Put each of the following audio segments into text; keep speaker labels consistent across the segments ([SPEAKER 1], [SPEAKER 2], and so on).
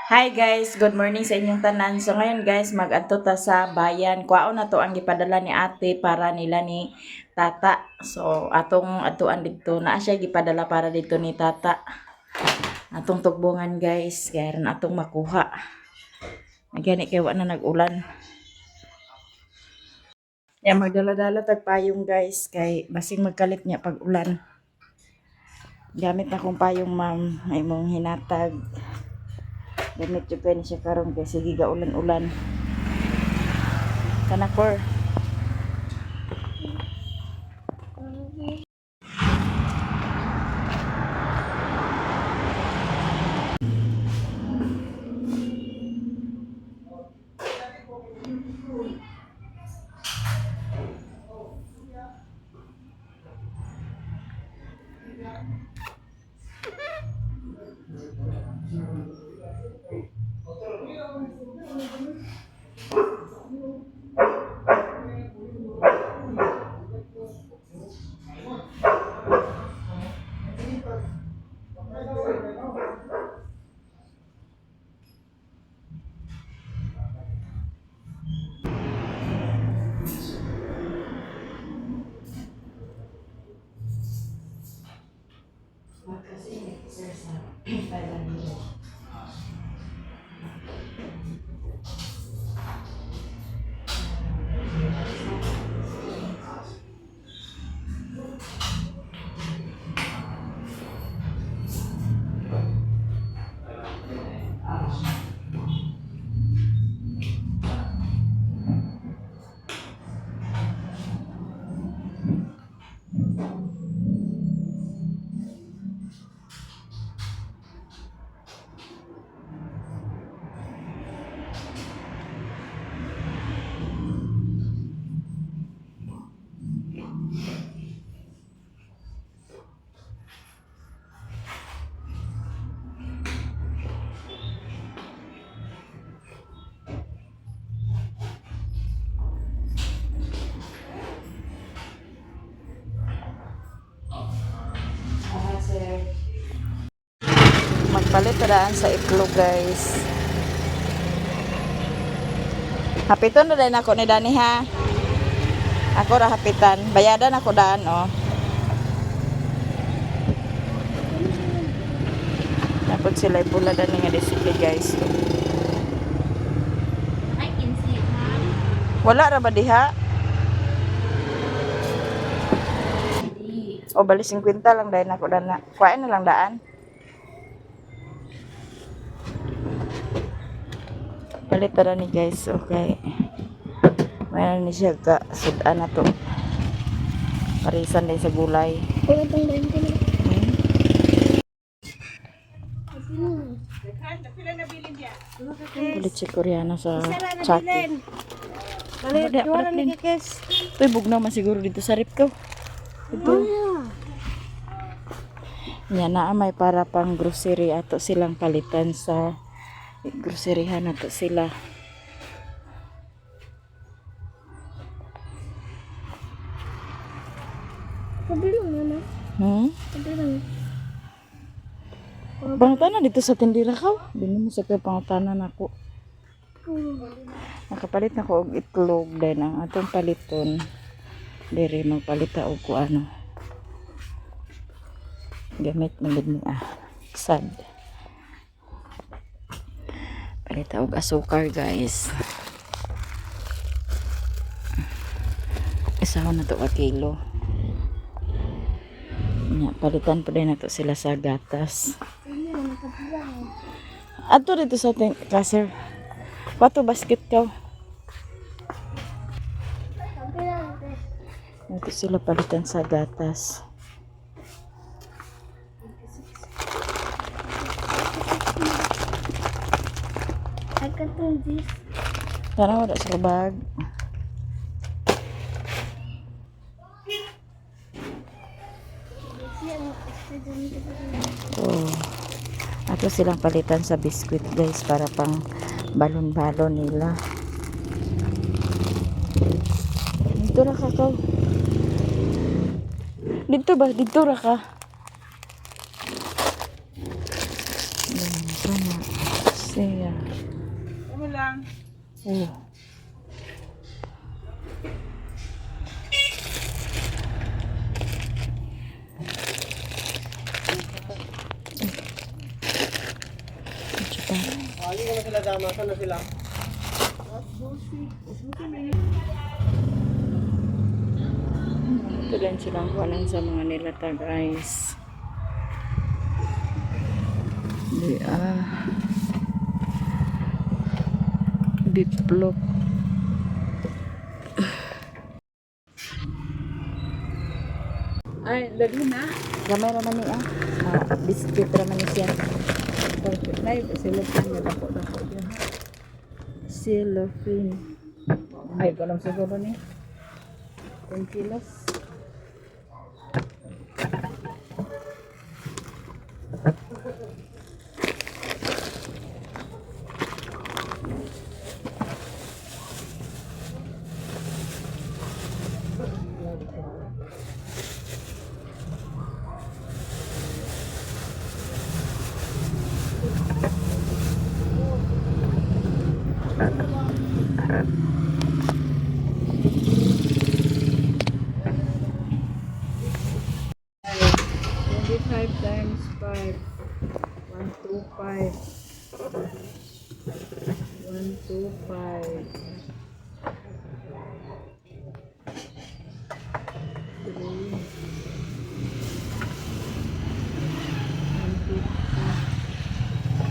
[SPEAKER 1] Hi guys, good morning sa inyong tanan. So ngayon guys, mag-adto ta sa bayan. Kuwaon na to ang gipadala ni ate para nila ni tata. So atong atuan dito na siya gipadala para dito ni tata. Atong tugbungan guys, kaya rin atong makuha. Nagani kay wa na nag-ulan. Ya magdala-dala tag payong guys kay basing magkalit niya pag ulan. Gamit na kong payong ma'am, ay mong hinatag. Gamit yung pen siya karon kay sige ga ulan-ulan. Kanakor. Magpalit daan sa itlog guys. Hapiton na din ako ni Dani ha. Ako ra hapitan. Bayadan ako daan oh. Dapat sila pula dani nga display guys.
[SPEAKER 2] I can see it, ma'am.
[SPEAKER 1] Wala ra ba diha? O bali 50 lang dahil ako daan na. Kuhain na lang daan. Palit na ni guys. Okay. Mayroon ni siya ka sudan na to. Parisan din sa gulay.
[SPEAKER 2] Wala pang daan ko na.
[SPEAKER 1] Kulit si Koreana sa Chucky.
[SPEAKER 2] Balik, wala ni kikis.
[SPEAKER 1] Ito'y bugnaw man siguro dito sa rip ko. Ito. Yan na may para pang grocery ato silang palitan sa groceryhan ato sila.
[SPEAKER 2] Pabilo na. Pabilo.
[SPEAKER 1] Pangutanan dito sa tindira ka. Dili mo sa pangutanan ako. Nakapalit na ko og itlog din ang atong paliton. Diri magpalita og ko ano. Gamit magid ni sad. Palita og asukar guys. Isaw na to ka kilo. Nya palitan pa din nato sila sa gatas. Ato dito sa kaser. Wato basket ka. Nato sila palitan sa gatas.
[SPEAKER 2] Agkatong this.
[SPEAKER 1] Tara wala sa bag. Oh. Ato silang palitan sa biskuit guys para pang balon-balon nila. Dito ra ka ka. Dito ba? Dito ra ka. Iya.
[SPEAKER 3] Ano lang?
[SPEAKER 1] Oh.
[SPEAKER 3] Hindi ko na sila dama. Saan na sila?
[SPEAKER 1] Ito din silang kuhanan sa mga nilata guys. Di biplop.
[SPEAKER 3] Ay, lagi na.
[SPEAKER 1] Gamay raman ni biscuit raman ni siya.
[SPEAKER 3] Nay, cellophane nga dako-dako dyan.
[SPEAKER 1] Cellophane.
[SPEAKER 3] Ay, ko lang siguro ni. 10 kilos. Five times 5. 125. 125. 3.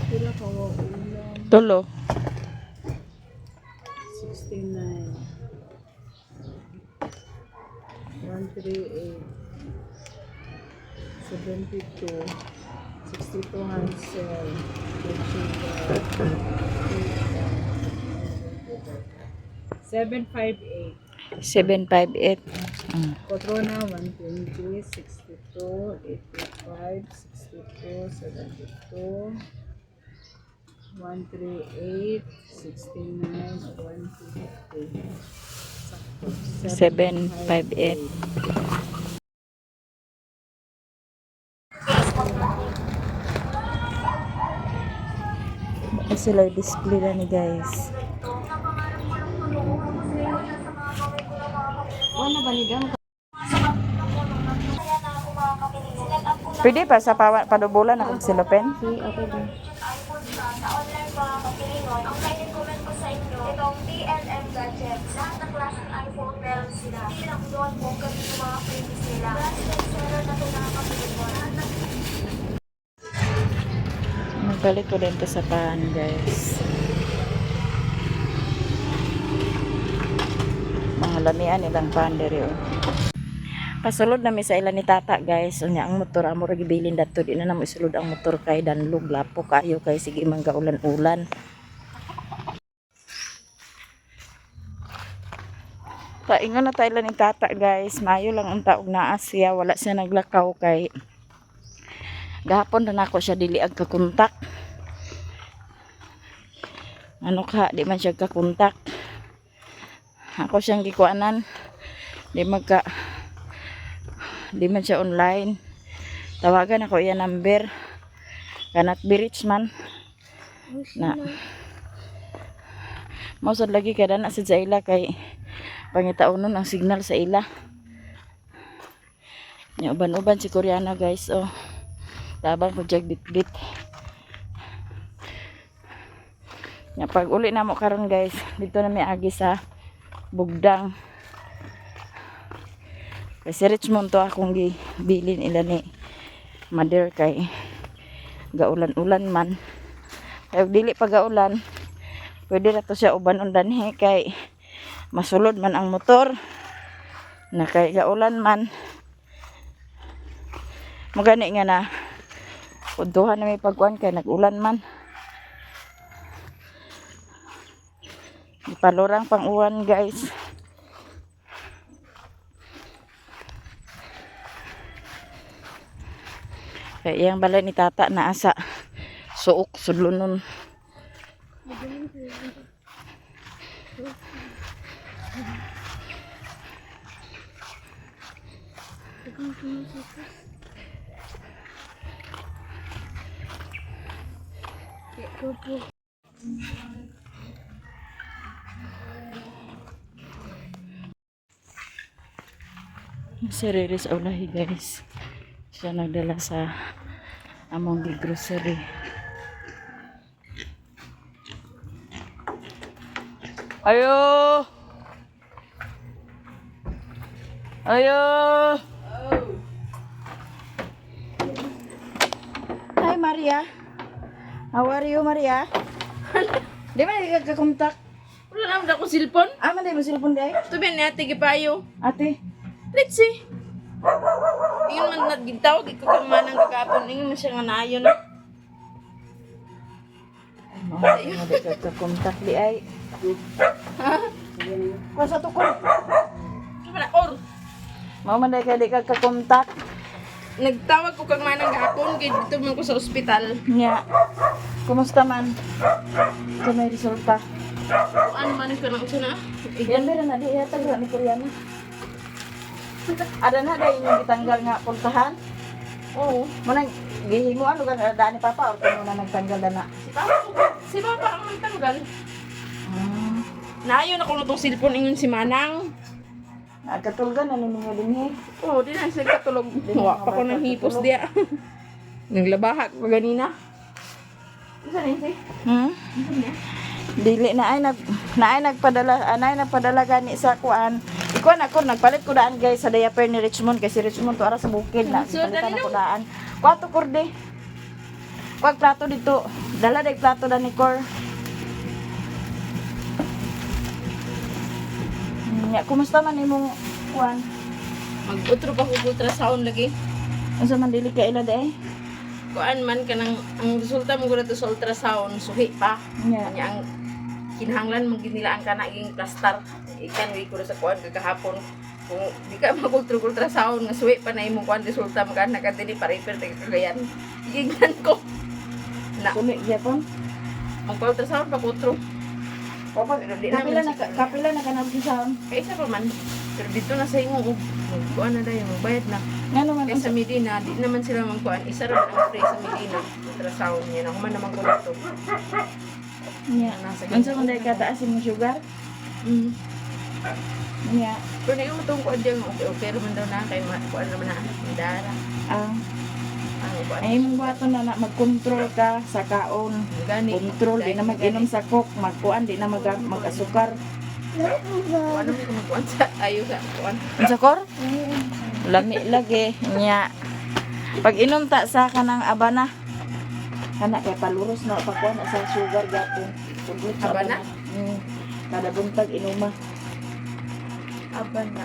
[SPEAKER 3] Sila ka wa ulam.
[SPEAKER 1] Tulo.
[SPEAKER 3] 69. 138. 72. 62 Hansel. 758.
[SPEAKER 1] 758.
[SPEAKER 3] Cotrona 120, 62, 85, 62, 72, 138, 69, 150.
[SPEAKER 1] 758. Ito sila display na ni guys.
[SPEAKER 2] Wala ba niya?
[SPEAKER 1] Pwede pa sa padubulan akong silopen?
[SPEAKER 2] Okay, okay din.
[SPEAKER 4] Sa online mga kapilinon, ang pwede comment ko sa inyo, itong PLM gadgets. Lahat ng klaseng iPhone meron sila. Hindi lang doon kung kami yung mga previous nila. Best seller na ito mga kapilinon. Lahat ng
[SPEAKER 1] Magbalik ko din to sa pan guys. Mga lamian nilang pan diri oh. Pasulod na mi sa ila ni tata guys. Unya ang motor amo ra gibilin dato di na namo isulod ang motor kay danlog lapo kayo kay sige mangga ulan-ulan. Paingon na tayo ni tata guys. Mayo lang ang taog naa siya, wala siya naglakaw kay gahapon na nako siya dili ag kakontak. Ano ka, di man siya kakontak. Ako siyang gikuanan. Di man siya online. Tawagan ako iya number. Kanat birich man. Na. Mausad lagi kada na sa ila kay pangitaunon ang signal sa ila. Nya uban-uban si Koreana guys oh. Tabang ko jag bit-bit. Nya pag uli na mo karon guys, dito na may agi sa Bugdang. Kasi Richmond to akong gibilin ila ni mother kay gaulan-ulan man. Kaya dili pa gaulan, pwede na to siya uban undanhi kay masulod man ang motor. Na kay gaulan man. Magani nga na puntuhan na may pagkuhan kay nag-ulan man. Ipalurang pang uwan guys. Kaya yung balay ni tata na asa suok sudlunon. Si Riris Olahi guys. Siya nagdala sa among di grocery. Ayo! Ayo! Hi Maria. How are you Maria? Di ba nagkakakontak?
[SPEAKER 3] Wala naman ako cellphone.
[SPEAKER 1] Ah, man mo cellphone day?
[SPEAKER 3] Ito ba ni ate gipayo?
[SPEAKER 1] Ate.
[SPEAKER 3] Let's see. Ingon man nagitawag ikaw kang manang kagapon. Ingon man siya nga naayo na.
[SPEAKER 1] Ay, mo di kakakontak di ay. Kuha sa tukol.
[SPEAKER 3] Ito ba na or?
[SPEAKER 1] Mao man day ka di kakakontak.
[SPEAKER 3] Nagtawag ko kang manang gahapon kay dito man ko sa ospital.
[SPEAKER 1] Nya. Kumusta man? Sa may resulta.
[SPEAKER 3] Ano man ka nang sana?
[SPEAKER 1] Yan meron na di yata ni Koreana. Ada na dahil yung ditanggal nga puntahan.
[SPEAKER 3] Oo.
[SPEAKER 1] Muna gihimo ano kan daan ni Papa or kung na nagtanggal na.
[SPEAKER 3] Si Papa ang nagtanggal. Naayo na ko na itong cellphone ingon si Manang.
[SPEAKER 1] Nagkatulgan na ninyo din eh.
[SPEAKER 3] Oo, di na sila katulog. Huwa pa ko ng hipos diya. Naglabaha ko ganina. Isa rin si?
[SPEAKER 1] Dili na ay nagpadala gani sa kuan. Ikuan ako nagpalit ko daan guys sa diaper ni Richmond kasi Richmond to ara sa bukid na
[SPEAKER 3] So,
[SPEAKER 1] palitan
[SPEAKER 3] dali
[SPEAKER 1] ako daan. Kwato kurde. Kwag plato dito. Dala day plato da ni Cor. Nya kumusta man imong kuan?
[SPEAKER 3] Mag-utro pa ko ultrasound lagi.
[SPEAKER 1] Unsa man dili ka ila day?
[SPEAKER 3] Kuan man ka ang resulta mo gud sa ultrasound suhi pa.
[SPEAKER 1] Nya.
[SPEAKER 3] Kanya ang kinahanglan mong ginilaan ka na iging plaster. Ikan wi ko sa kuan kagahapon. Kung di ka mag-ultrasound nga suhi pa na imong kuan resulta mo ka nakadili pa-refer ta kagayan. Igignan ko. Na
[SPEAKER 1] Sumi gyapon.
[SPEAKER 3] mag-ultrasound pa ko utro.
[SPEAKER 1] Papa,
[SPEAKER 3] Di naman
[SPEAKER 1] kapila na kanang sound.
[SPEAKER 3] Kaysa pa man. Pero dito na sa ingo kuan na dayon magbayad na.
[SPEAKER 1] Ngano man
[SPEAKER 3] Kaya sa Medina, di naman sila magkuhan. Isa rin ang free sa Medina. Ultrasound niya. Ako man naman ko dito.
[SPEAKER 1] nya. Unsa man day kataasin mo sugar?
[SPEAKER 3] Mm.
[SPEAKER 1] Nya.
[SPEAKER 3] Pero na yung matong kuhan dyan, okay naman daw na. Kaya kuhan naman na. Medara.
[SPEAKER 1] Ah,
[SPEAKER 3] Ang kuhan.
[SPEAKER 1] ay mong buhaton na mag-control ka sa kaon.
[SPEAKER 3] Gani.
[SPEAKER 1] Control, di na mag-inom sa coke, magkuan, di na mag-asukar.
[SPEAKER 3] Kuhan naman kung magkuhan sa ayo sa kuhan.
[SPEAKER 1] Unsa kor? Lami lagi nya. Pag inom ta sa kanang abana, kana kay paluros na pakuan na sa sugar gapon. Tugod sa
[SPEAKER 3] Abana?
[SPEAKER 1] Kada buntag inuma.
[SPEAKER 3] Aban na.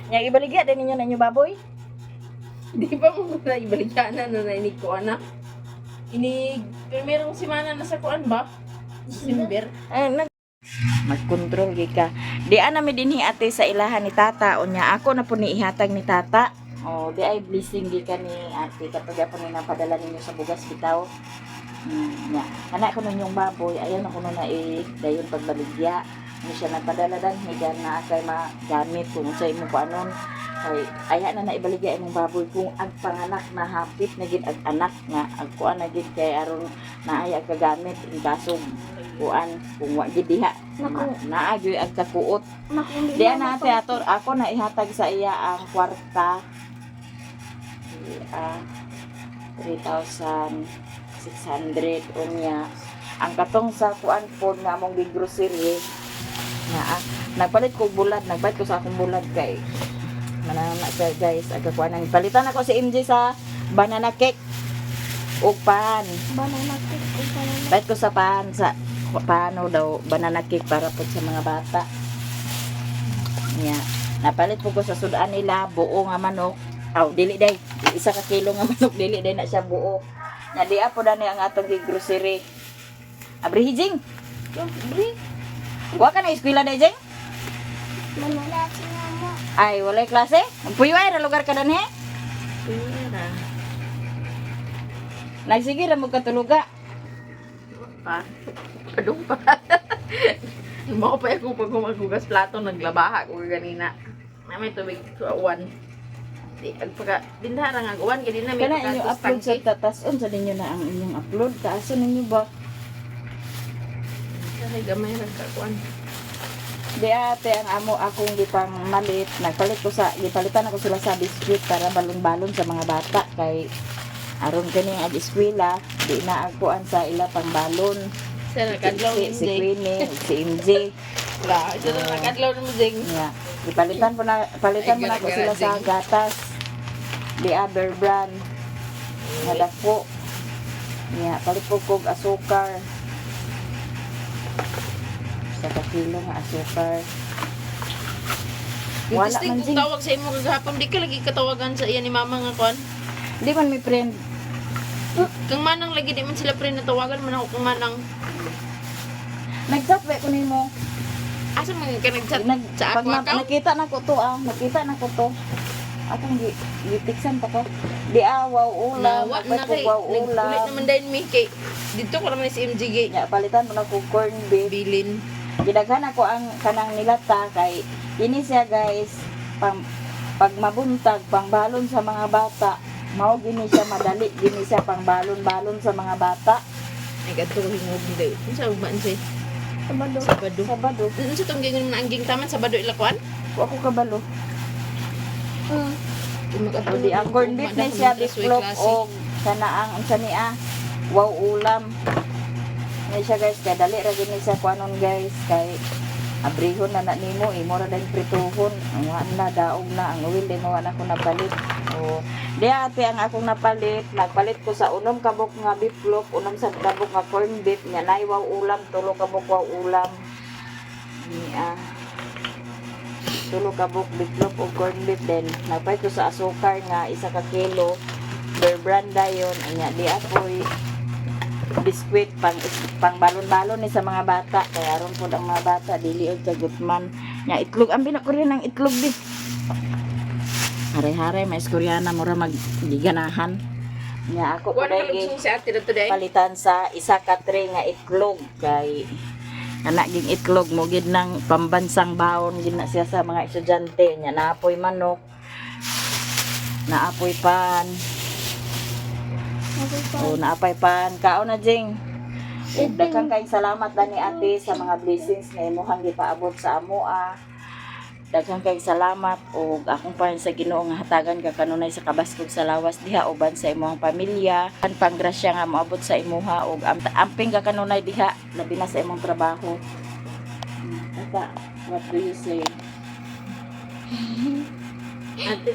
[SPEAKER 1] Nya ibaligya din ninyo na inyo baboy.
[SPEAKER 3] Di ba mo na ibaligyan na na inig kuhan na? Inig, primerong simana na sa kuhan ba? December.
[SPEAKER 1] Ay mag-control gika. Di ana mi dinhi ate sa ilahan ni tata unya ako na po ni ihatag ni tata. Oh, di ay blessing gika ni ate kapag ako ni napadala ninyo sa bugas bitaw. Nya. Kana ko ninyong baboy, ayan ako na dayon pagbaligya. Ni siya nagpadala dan higan na kay magamit kung sa imo ko anon. Kay aya na naibaligya imong baboy kung ang panganak na hapit na gid ag anak nga ag kuan na gid kay aron naaya kagamit in kasog kuan kung wa gid diha naagyoy ag kakuot. Di na ate ator ako na ihatag sa iya ang kwarta. 3,600 unya. Ang katong sa kuan pod nga among big grocery na nagpalit ko bulad, nagpalit ko sa akong bulad kay manana siya guys, aga kuan nang palitan ako si MJ sa banana cake ug pan.
[SPEAKER 2] Banana cake o banana.
[SPEAKER 1] Palit ko sa pan sa paano daw banana cake para po sa mga bata. Nya, napalit po ko sa sudan nila buo nga manok. Aw, dili day. Isa ka kilo nga manok dili day na siya buo. Nya di apo dani ang atong grocery. Abri hijing. Abri. Wa ka na eskwela day jeng?
[SPEAKER 2] Banana cake mo.
[SPEAKER 1] Ay, walay klase? Puyo ay ra lugar ka danhe?
[SPEAKER 3] Pera.
[SPEAKER 1] Nagsige ra mo katuluga.
[SPEAKER 3] Pa. Padung pa. Mao pa ako pag gumagugas plato naglabaha ko ganina. Na may tubig sa uwan. Di agpaka bindara nga uwan kay di na may
[SPEAKER 1] Kana inyo upload sa tatas-on sa ninyo na ang inyong upload. Kaaso ninyo ba?
[SPEAKER 3] Ay, gamay ra ka kuan.
[SPEAKER 1] Di ate ang amo akong gipang malit, gipalitan ako sila sa biscuit para balon-balon sa mga bata kay aron kani ang eskwela, di na agpuan sa ila pang balon.
[SPEAKER 3] Sa nakadlaw ni
[SPEAKER 1] Si
[SPEAKER 3] Jing.
[SPEAKER 1] Queenie, si MJ.
[SPEAKER 3] La, ito na nakadlaw ni Jing.
[SPEAKER 1] Yeah. Palitan mo na ako sila sa gatas. Di Bear Brand. Nadako. Yeah, palit ko kog asukar. Sa kilo nga asukar.
[SPEAKER 3] Yung
[SPEAKER 1] Wala
[SPEAKER 3] testing
[SPEAKER 1] man
[SPEAKER 3] kong
[SPEAKER 1] Jing.
[SPEAKER 3] tawag sa imo kagahapon, di ka lagi katawagan sa iya ni mama nga kuan.
[SPEAKER 1] Di man may friend.
[SPEAKER 3] Kang manang lagi di man sila pre natawagan man ako kang manang.
[SPEAKER 1] Nag-chat ba ko nimo?
[SPEAKER 3] Asa man ka nag-chat sa ako account?
[SPEAKER 1] Nakita na ko to nakita na ko to. Akong gitiksan pa ko. Di wow ulam,
[SPEAKER 3] Nawa
[SPEAKER 1] dapat
[SPEAKER 3] na
[SPEAKER 1] ko
[SPEAKER 3] kay
[SPEAKER 1] wow
[SPEAKER 3] ulit
[SPEAKER 1] ulam.
[SPEAKER 3] naman dahil mi kay dito ko naman si MJG
[SPEAKER 1] Ya, palitan mo na ko corn beef.
[SPEAKER 3] bilin.
[SPEAKER 1] Gidaghan ako ang kanang nilata kay ini siya guys pag mabuntag pangbalon sa mga bata. Mao gini siya madali gini siya pangbalon-balon sa mga bata.
[SPEAKER 3] Ay gato hingog day. Unsa ba siya?
[SPEAKER 2] Sabado.
[SPEAKER 3] Sabado.
[SPEAKER 1] Sabado,
[SPEAKER 3] Unsa tong gingon na angging taman Sabado ilakwan?
[SPEAKER 1] wa ko kabalo.
[SPEAKER 3] Mag-upload
[SPEAKER 1] Di ang corn beef ni siya bislop o kana ang unsa niya wow ulam. Ni siya guys kay dali ra gini siya kuanon guys kay abrihon na nimo imo ra din prituhon ang wa na daog na ang uwil din wa na ko napalit. O di ate ang akong napalit nagpalit ko sa unom kabok nga beef loaf unom sa kabok nga corn beef nya nay wow ulam tulo kabok wow ulam. Niya tulo kabok beef loaf o corn beef din nagpalit ko sa asukar nga 1 ka kilo Bear Brand dayon anya di apoy biskwit pang balon-balon ni sa mga bata kaya aron po ang mga bata dili og kagutman nya itlog ang ko rin ng itlog di hare-hare may koreana mura maggiganahan nya ako
[SPEAKER 3] Kuan
[SPEAKER 1] today
[SPEAKER 3] ka si ate dito day.
[SPEAKER 1] palitan sa 1 ka tray nga itlog kay kana ging itlog mo gid ng pambansang baon gid na siya sa mga estudyante nya naapoy manok naapoy pan o naapay pan kaon na jing ug daghang kay salamat ni ate sa mga blessings nga imong gipaabot sa amoa daghang kay salamat ug akong payon sa Ginoo nga hatagan ka kanunay sa kabaskog sa lawas diha uban sa imong pamilya ang panggrasya nga moabot sa imuha ug amping ka kanunay diha labi na sa imong trabaho. Tata, what do you say?
[SPEAKER 3] Ate.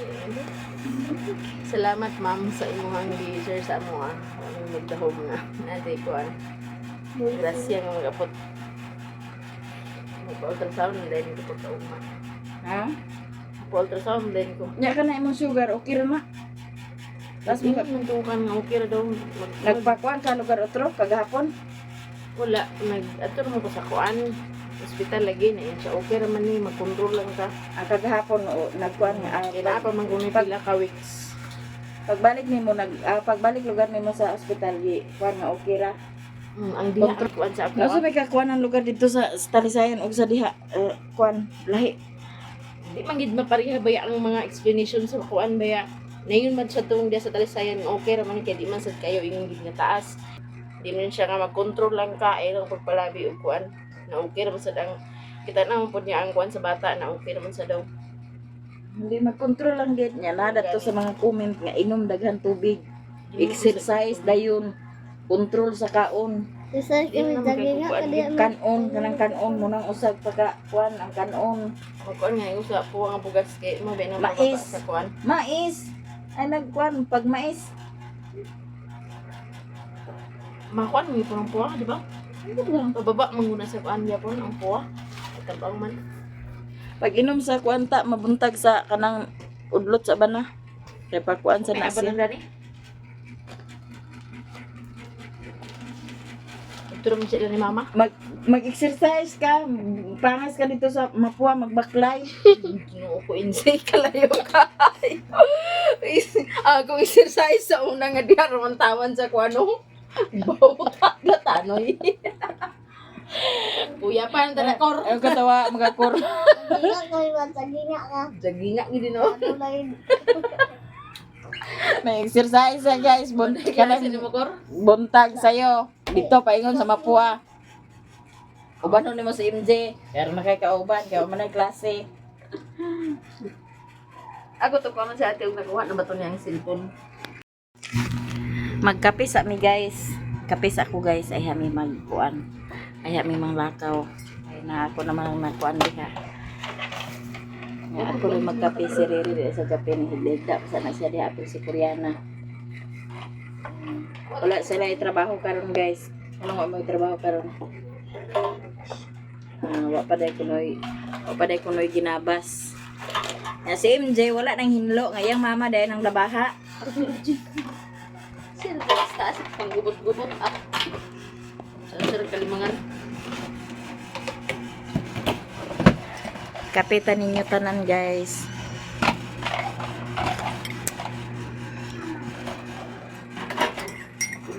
[SPEAKER 3] Salamat ma'am sa imong gi-share sa amo ah. Ang nagdahom nga. Ate kuan. Grasya nga magapot. Mag-ultrasound din ko pagka uma.
[SPEAKER 1] Ha?
[SPEAKER 3] Ultrasound din ko.
[SPEAKER 1] Nya ka na imong sugar okay ra ma? Tas
[SPEAKER 3] Tapos mo tukan nga okay ra daw.
[SPEAKER 1] nagpakuan ka lugar otro kagahapon?
[SPEAKER 3] Wala, atur mo ko sa kuan. Hospital lagi na yun siya. Okay ra man ni mag-control lang ka.
[SPEAKER 1] Kagahapon o nagkuan nga
[SPEAKER 3] Kaya pa man kung pila ka weeks.
[SPEAKER 1] pagbalik nimo pagbalik lugar nimo sa ospital gi kuan nga okay ra.
[SPEAKER 3] Ang diha ang kuan sa ako.
[SPEAKER 1] Ano may kakuan ang lugar dito sa Talisayan ug sa diha kuan lahi.
[SPEAKER 3] Di man gid mapareha baya ang mga explanation sa kuan baya. Nayon man sa tuong diha sa Talisayan okay ra man kay di man sad kayo ingon gid nga taas. Di man siya nga mag-control lang ka ay lang pagpalabi og kuan. Na okay ra man sad ang kita na man pud niya ang kuan sa bata na okay ra man sa daw.
[SPEAKER 1] Hindi magkontrol lang gid niya nada to sa mga comment nga inom daghan tubig. Exercise dayon. Kontrol sa kaon.
[SPEAKER 2] Isa kami daging nga kadiya man.
[SPEAKER 1] Kanon kanang kanon mo nang usag pagka kuan ang kanon.
[SPEAKER 3] Kuan nga usa po ang bugas kay mo ba na
[SPEAKER 1] Mais.
[SPEAKER 3] sa kuan.
[SPEAKER 1] Mais. Ay nagkuan pag mais.
[SPEAKER 3] Makuan mo po ang puwa, di ba? Pababa manguna sa kuan gyapon ang puwa. Tabang man.
[SPEAKER 1] Pag inom sa kuanta mabuntag sa kanang udlot sa bana. Kay pagkuan sa
[SPEAKER 3] May
[SPEAKER 1] nasi.
[SPEAKER 3] abanan dani. Turo mo sila ni mama.
[SPEAKER 1] Mag-exercise ka, pangas ka dito sa Mapua, magbaklay.
[SPEAKER 3] Ginoo ko insay kalayo ka. Ako exercise sa una nga diha raman tawan sa kuano. Bawta na tanoy. Kuya pa ang tanakor.
[SPEAKER 1] Ayaw katawa, magakor.
[SPEAKER 2] Daging kami matagi nga ka.
[SPEAKER 3] Jaginga gid no.
[SPEAKER 2] Ano lang
[SPEAKER 1] May exercise na guys, buntag ka
[SPEAKER 3] Kaya
[SPEAKER 1] lang,
[SPEAKER 3] sino mo kor?
[SPEAKER 1] buntag sa'yo. Dito, paingon sa Mapua. Uban ni mo si MJ. Pero nakakauban, kaya man ay klase.
[SPEAKER 3] Ako to ko man sa ate, nakuha na ba to niyang cellphone?
[SPEAKER 1] Magkape sa mi guys. Kape sa ako guys ay hami magkuan. Ay hami manglakaw. Ay na ako naman ang nakuan diha. Nga ako rin magkape si Riri di sa kape ni Hideda. Sana siya diha apil si Koreana. Wala sila trabaho karon guys. Wala mo trabaho karon. Wa pa day kunoy ginabas. Na si MJ wala nang hinlo ngayang mama dahil nang labaha.
[SPEAKER 3] Sir, taas pang gubot-gubot ah. Sir kalimangan.
[SPEAKER 1] Kapitan ninyo tanan guys.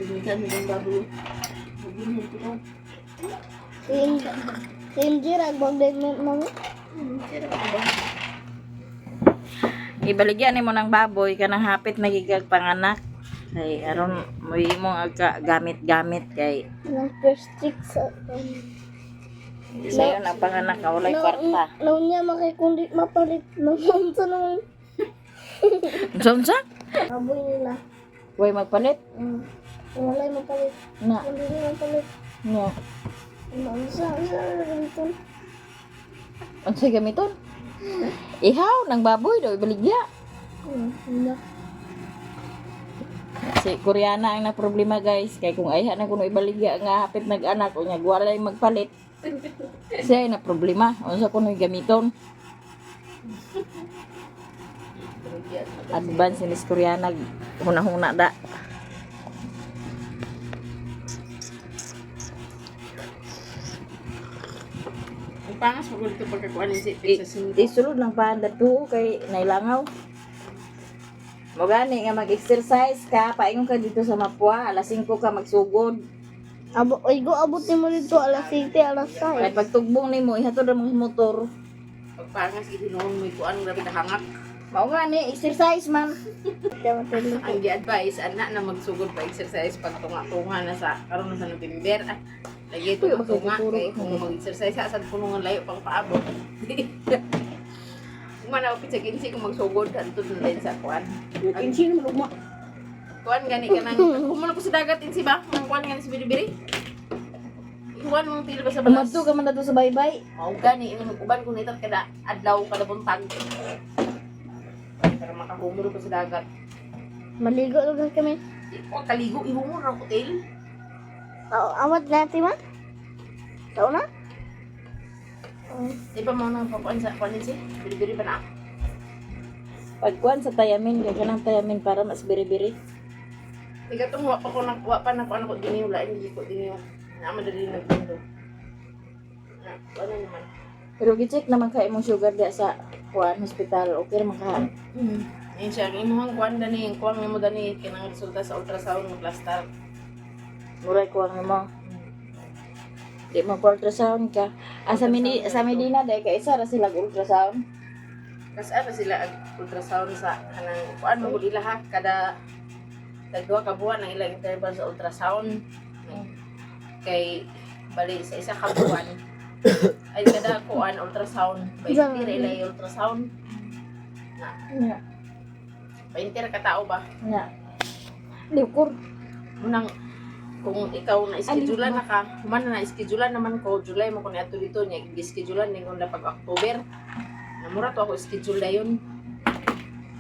[SPEAKER 3] Minsan yung baboy.
[SPEAKER 2] Si MJ ragbag mo.
[SPEAKER 1] Ibaligyan nimo ng baboy kanang hapit nagigag panganak. Kay aron mo imong agka gamit-gamit kay
[SPEAKER 2] Nang first stick sa
[SPEAKER 1] sayo na panganak ka walay kwarta.
[SPEAKER 2] Law niya makikundi mapalit. Namunta naman.
[SPEAKER 1] Unsa?
[SPEAKER 2] Aboy nila.
[SPEAKER 1] Way magpalit
[SPEAKER 2] Walay mapalit.
[SPEAKER 1] na
[SPEAKER 2] Hindi nila mapalit.
[SPEAKER 1] nya.
[SPEAKER 2] Sa ganito.
[SPEAKER 1] Unsa gamiton? Ihaw ng baboy daw ibaligya.
[SPEAKER 2] Hindi.
[SPEAKER 1] Si Koreana ang na problema guys kay kung ayha na kuno ibaligya nga hapit nag-anak unya walay magpalit. Siya na problema unsa kuno gamiton. Advance ni Miss Koreana huna-huna da.
[SPEAKER 3] Ang pangas mo ito pagkakuan ni si Pizza Singko.
[SPEAKER 1] Isulod lang pa dato kay nailangaw. Mo gani nga mag-exercise ka, paingon ka dito sa Mapua, alas 5 ka magsugod.
[SPEAKER 2] Abot ni mo dito alas 7, alas
[SPEAKER 1] Kay
[SPEAKER 2] 6.
[SPEAKER 1] pagtugbong nimo ihatod ang mga motor.
[SPEAKER 3] Pagpangas gihinoon mo ikuan grabe kahangak.
[SPEAKER 1] Mao gani exercise man.
[SPEAKER 3] Ang gi-advise ana na magsugod pa exercise pag tunga-tunga na sa karon na sa November. Lagi ito tunga kay kung mag-exercise sa sad puno nga layo pang paabot. Kung manawapit sa kinsi kung magsugod kantud na din sa kuan.
[SPEAKER 1] Kinsi mo luma.
[SPEAKER 3] Kuan gani ka nang kung mo na ko sa dagat insi ba? Nang kuan gani sa Bilibili. Kuan mong pila ba sa balas?
[SPEAKER 1] Umadto ka man dato sa baybay.
[SPEAKER 3] Mao gani ini uban kun itat kada adlaw kada buntag. Para makahumuro pa sa dagat.
[SPEAKER 2] Maligo lugar kami.
[SPEAKER 3] O kaligo ihumor ra hotel.
[SPEAKER 2] Awat natin man. Tao na?
[SPEAKER 3] Di ba mo nang pakuan sa kuan si? Bilibili pa na.
[SPEAKER 1] Pagkuan sa tayamin, kaya ka ng tayamin para mas biri-biri.
[SPEAKER 3] Tiga tong wa pa ko wa pa na ko ano ko diniw la hindi ko diniw. Na madali nagpundo. Na, ano naman.
[SPEAKER 1] Pero gi-check naman ka imong sugar diya sa kuan hospital. Okay naman ka.
[SPEAKER 3] Ayun siya, ang imuhang kuan dani, kuan mo dani kinang resulta sa ultrasound ng plaster.
[SPEAKER 1] Muray kuan mo. Di mo ultrasound ka. Sa Medina dahil ka isa ra sila ultrasound.
[SPEAKER 3] Kasi ano sila ang ultrasound sa kanang kuan mo gud ila ha kada dagwa ka buwan ang ilang interval sa ultrasound. Kay bali sa isa ka buwan ay kada kuan ultrasound, 20 ra ila yung ultrasound. Na,
[SPEAKER 1] Nya.
[SPEAKER 3] 20 ra ka tao ba?
[SPEAKER 1] Nya. Likur.
[SPEAKER 3] Unang kung ikaw na schedule na ka, human na schedule naman ko July mo kun ato dito niya gi-schedule ni kun pag October. Namura to ako schedule dayon.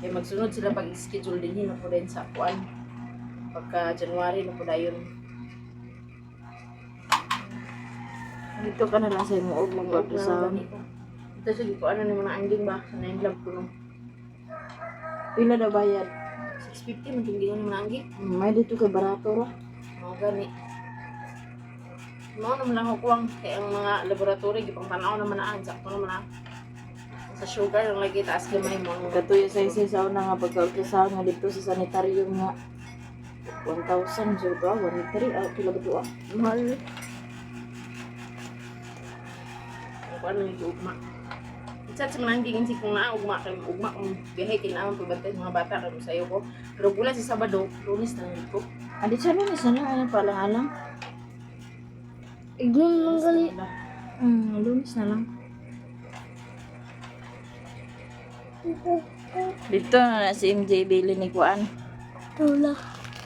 [SPEAKER 3] Kay magsunod sila pag schedule din hino ko din sa kuan. Pagka January na po dayon.
[SPEAKER 1] Dito ka na lang sa imong og mag-ultrasound.
[SPEAKER 3] Ito sige ko ano ni mga angging ba sa 9 lab ko no.
[SPEAKER 1] Pila na bayad?
[SPEAKER 3] 650 man tingin ni mga angging.
[SPEAKER 1] May dito kay barato ra.
[SPEAKER 3] Mga gani. Mga naman lang ako kuwang kaya ang mga laboratory gipang tanaw naman na sakto naman na. Sa sugar ang lagi taas gamay mo.
[SPEAKER 1] Katuyo sa isa sa una nga pagka-ultrasound nga dito sa sanitarium nga 1,000 so to 1,300 pila ba to ah?
[SPEAKER 2] Mahal.
[SPEAKER 3] Kung ano yung ugma. Isa sa mga angging si kung naa ugma kung biyahe kinaaman pagbantay mga bata kay sayo ko. Pero bulan sa Sabado, Lunes na ko.
[SPEAKER 1] Adi sa ni sana ano palang-alang.
[SPEAKER 2] Ignon lang gali.
[SPEAKER 1] Lunes na lang. Dito na si MJ bili ni Kuan.
[SPEAKER 2] Tula.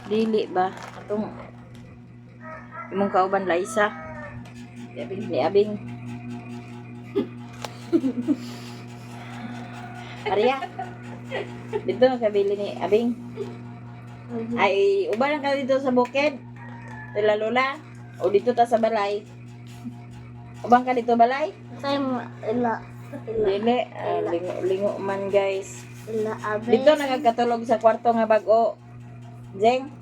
[SPEAKER 1] Dili ba? Atong imong kauban Liza. Ni Abing. Maria. Dito na kabili ni Abing. Ay, uban ka dito sa bukid. Sila Lola. O dito ta sa balay. Uban ka dito balay?
[SPEAKER 2] Say mo, ila.
[SPEAKER 1] Dili. Lingo man guys.
[SPEAKER 2] Ila abe.
[SPEAKER 1] Dito nagkatulog sa kwarto nga bag-o. Jeng.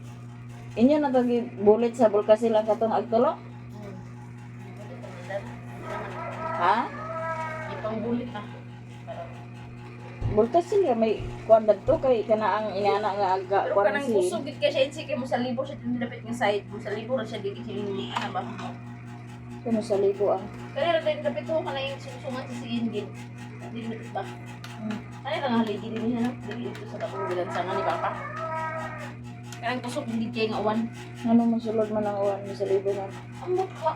[SPEAKER 1] Inyo na to bulit sa bulka silang katong agtulo? Ha?
[SPEAKER 3] Ipang bulit na.
[SPEAKER 1] Bulta sila may kuan to kay kana ang inana nga aga
[SPEAKER 3] Pero
[SPEAKER 1] kuan
[SPEAKER 3] kanang
[SPEAKER 1] si.
[SPEAKER 3] kusog gid kay siya insi kay mo sa libo siya tinidapit nga side. Mo sa libo ra siya dili siya hindi ana ba.
[SPEAKER 1] Kuno sa libo ah.
[SPEAKER 3] Kaya ra din dapit ho kana yung sungsungan sa sigin gid. Dili dapit ba. Ay ra nga haligi din niya no. Dili ito sa tapong bilang sa ni papa. Kanang kusog hindi kay nga uwan.
[SPEAKER 1] Ano man sulod man ang uwan mo sa libo na
[SPEAKER 3] Ambot ka.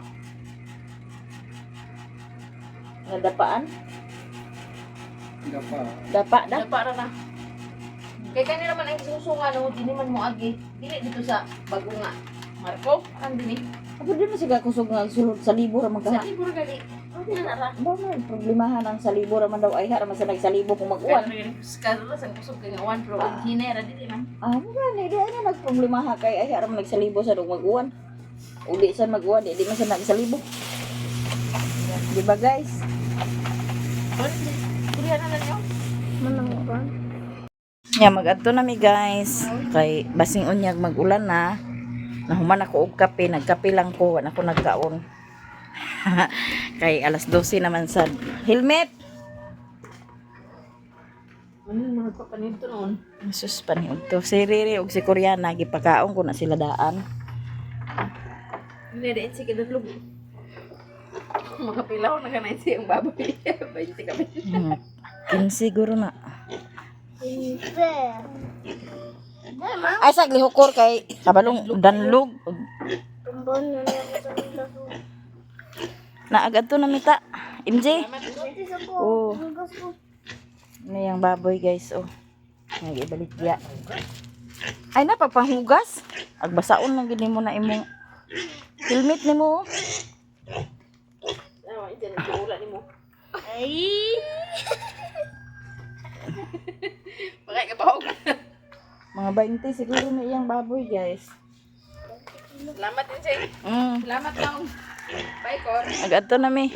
[SPEAKER 1] nadapaan?
[SPEAKER 5] Dapa.
[SPEAKER 1] Dapa da?
[SPEAKER 3] Dapa ra na. Kay kanila man ang susungan no dili man mo agi. Dili dito sa bago nga. Marco, ang dini.
[SPEAKER 1] Ako di man siga kusog nga sulod sa libo ra man
[SPEAKER 3] Sa
[SPEAKER 1] ka.
[SPEAKER 3] libo ra gali. Ano na ra?
[SPEAKER 1] Ba man problemahan ang sa libo ra man daw ay hara man sa nagsalibo kung mag-uwan.
[SPEAKER 3] Skalo sa kusog kay nga uwan pero ang hinera dili man.
[SPEAKER 1] Ah, mo gani di ana nagproblemaha kay ay hara man nagsalibo sa dog mag-uwan. Uli sa mag-uwan di man sa nagsalibo. Di ba guys?
[SPEAKER 3] Kuriya na lang yun.
[SPEAKER 2] Manang uban.
[SPEAKER 1] Ya mag-adto na mi guys. Kay basing unyag mag-ulan na. Nahuman ako og kape, nagkape lang ko, wala ako nagkaon. Kay alas 12 naman sa helmet.
[SPEAKER 3] Ano mo nagpapanito noon?
[SPEAKER 1] Sus paniud to. Si Riri og si Koreana gipakaon ko na sila daan.
[SPEAKER 3] Hindi rin si kidadlog. Makapilaw na ka na siyang baboy. 20 kami.
[SPEAKER 1] 15 siguro na.
[SPEAKER 2] Inte.
[SPEAKER 1] Ay sagli hukor kay kabalong danlog.
[SPEAKER 2] Tumbon na lang sa laso.
[SPEAKER 1] Naagad to na mita. MJ.
[SPEAKER 2] Iti sa ko.
[SPEAKER 1] Oh,
[SPEAKER 2] Hugas ko.
[SPEAKER 1] ano yung baboy guys oh. Nagibalik ya. Ay na pagpanghugas. Agbasaon lang gid mo na imong helmet nimo.
[SPEAKER 3] Ano, dyan ang ulan ni mo.
[SPEAKER 2] Ay.
[SPEAKER 3] Bakit ka bahog?
[SPEAKER 1] Mga 20 siguro na iyang baboy guys.
[SPEAKER 3] Salamat din siya. Salamat lang. Bye, Cor.
[SPEAKER 1] Agad to na mi.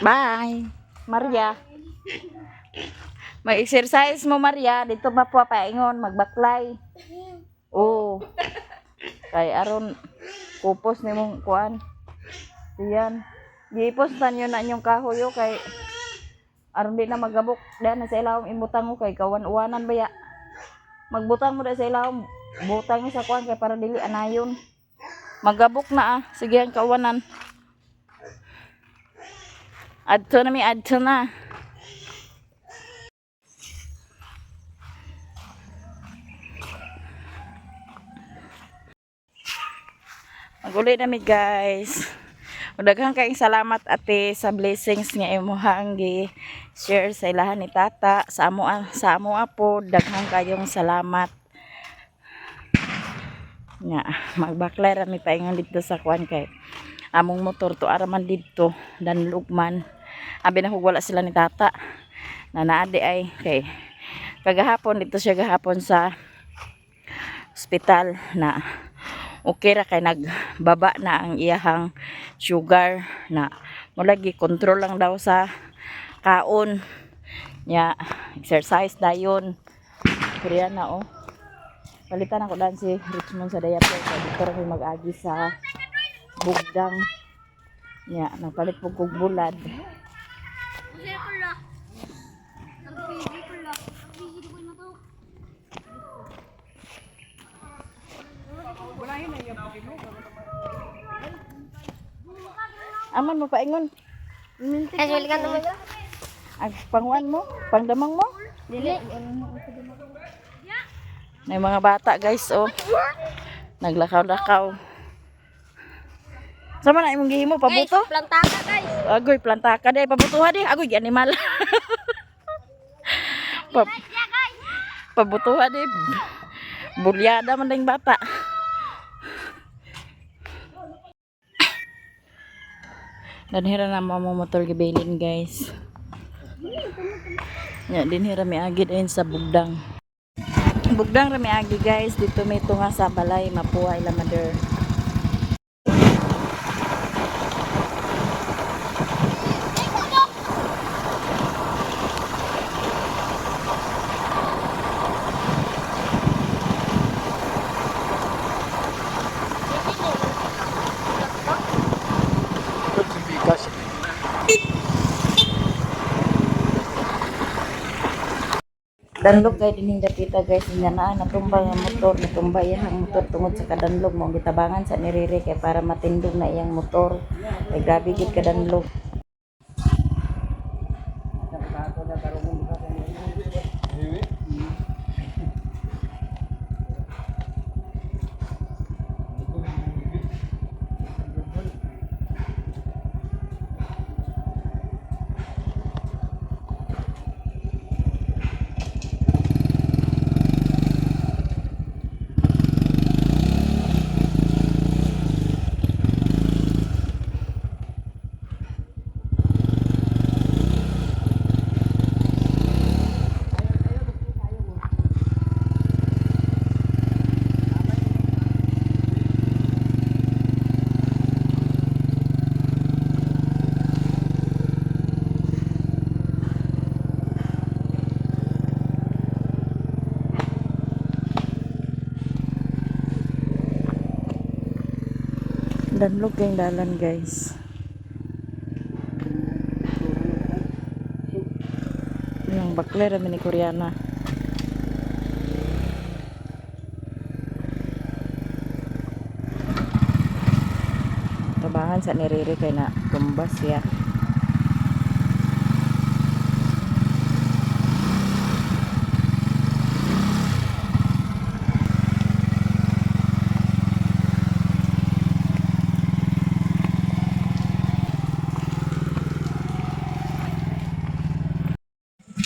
[SPEAKER 1] Bye. Maria. Mag-exercise mo Maria. Dito ba po paingon. Magbaklay. Oh. Kay aron kupos ni mong kuan. Diyan. Gipostan yun na inyong kahoyo kay aron di na magabok. Dahil na sa ilawang imutang mo kay kawan-uwanan ba ya. Magbutang mo dahil sa ilawang. Butang mo sa kuan kay para dili anayon. Magabok na ah. Sige ang kawanan. Adto na mi, adto na. Maguli na mi guys. Daghang kayong salamat ate sa blessings nga imuhang gi-share sa ilahan ni tata. Sa amo po daghang kayong salamat. Nga, magbaklay ra mi paingon dito sa kuan kay among motor to araman dito dan lugman. Abi na wala sila ni tata. Nanaade ay kay kagahapon dito siya gahapon sa ospital na okay ra kay nagbaba na ang iyahang sugar na mulagi control lang daw sa kaon nya exercise dayon kuriya na oh. Palitan ako dan si Richmond sa diaper kay dito ra mag-agi sa bugdang nya nagpalit pug kog bulad. Aman mo paingon.
[SPEAKER 2] Ay, wala ka naman.
[SPEAKER 1] Ang panguan mo, pangdamang mo.
[SPEAKER 2] Dili.
[SPEAKER 1] May mga bata guys oh. Naglakaw-lakaw. Sama na imong gihimo pabuto?
[SPEAKER 2] plantaka guys.
[SPEAKER 1] Agoy plantaka day pabutuha di. Agoy animal. Pa pabutuha di. Bulyada man ding bata. Danhira na mo motor gibilin guys. Ya dinhira mi agi din sa bugdang. Bugdang ra mi agi guys dito may tunga sa balay Mapua ila mother. Danlog kay dining dapita guys nya na natumba ang motor, natumba iyang motor tungod sa kadanlog mo gitabangan sa niriri kay para matindog na iyang motor. Kay grabe gid kadanlog. Danlog kay dalan guys. Yung bakle ra ni Koreana. Tabangan sa niriri kay na tumbas ya.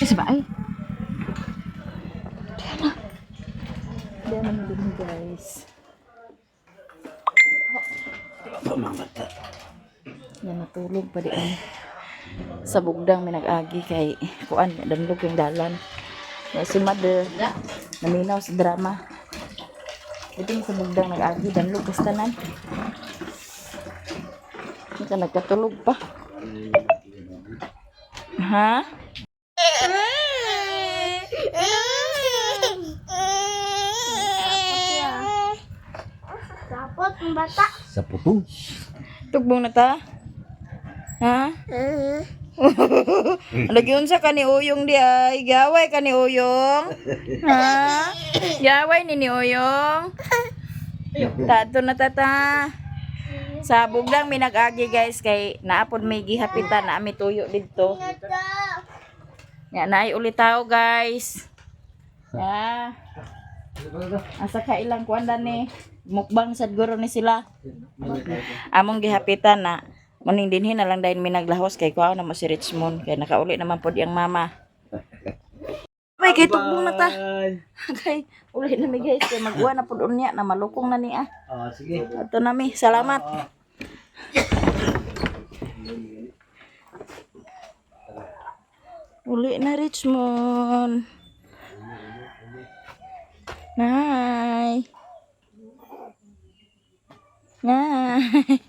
[SPEAKER 1] Kasi ba ay? Diyan na din guys. Yan natulog pa diyan. Sa bugdang may nag-agi kay kuan danlog yung dalan. Ya si mother naminaw sa drama. Dito sa bugdang nag-agi danlog kastanan. Hindi ka nagkatulog pa. Ha?
[SPEAKER 2] Dapat ang bata.
[SPEAKER 5] Sa puto.
[SPEAKER 1] Tugbong na ta? Ha? Lagi unsa ka ni Uyong di ay? Gaway ka ni Uyong? Ha? Gaway ni Uyong? Tato na tata. Sa bugdang may nag-agi guys kay naapod may gihapitan na ami tuyo dito. Ya naay ulit tao guys. Ya. Asa ka ilang kuanda ni mukbang sad guro ni sila. Among gihapitan na muning dinhi na lang dahil may naglahos kay kuha na mo si Richmond kay nakauli naman pod yang mama. Ay kay tugbong na ta. Kay uli na mi guys kay magwa na pod unya na malukong na ni ah.
[SPEAKER 5] Sige.
[SPEAKER 1] Ato na mi, salamat. Uli na Richmond. Nay. Nay.